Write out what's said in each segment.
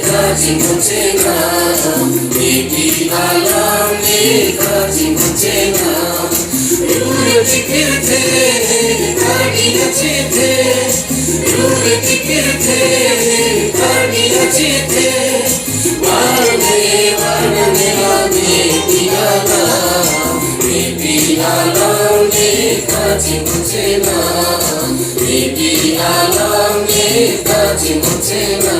kaji mutena, baby alam ne kaji mutena. Rure tikirte, kagi nachite, rure tikirte, kagi nachite. Varne baby alam ne kaji mutena, baby alam ne kaji mutena.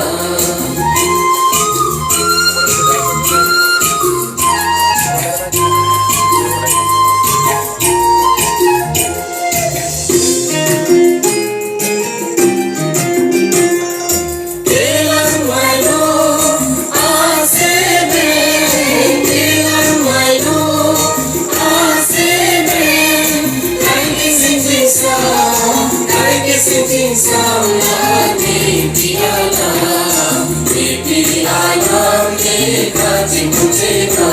Sitting sound baby alam ne kaji mutena,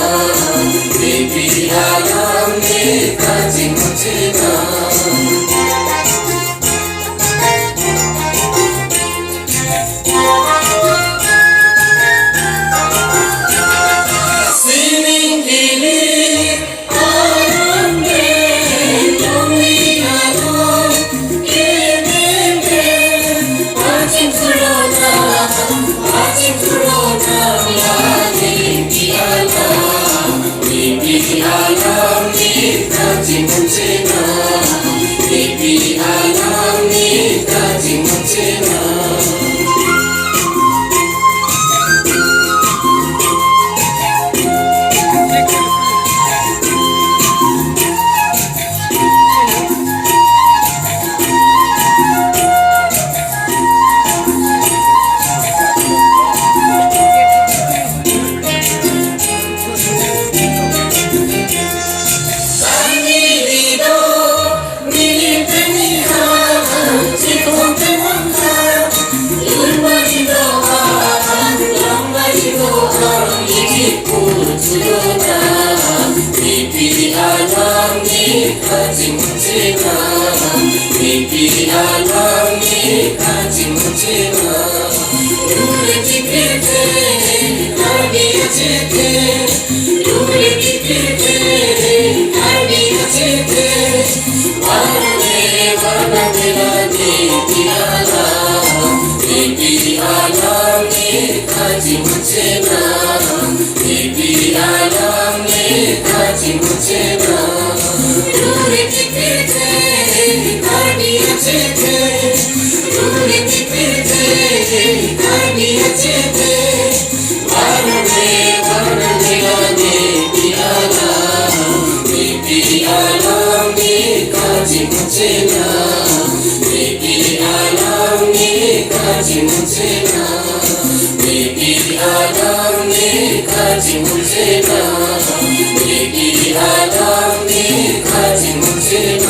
baby alam ne kaji mutena. Baby alam ne kaji mutena, baby alam ne kaji mutena. Baby alam ne kaji mutena, baby alam ne kaji mutena. Rure tikirte, kagi nachite, rure tikirte, kagi nachite. Varne baby alam ne kaji mutena, baby alam ne kaji mutena. Rure tikirte, kagi nachite, rure tikirte, kagi nachite. Varne baby alam ne kaji mutena, baby alam ne kaji mutena, baby alam ne kaji mutena, baby alam ne kaji mutena.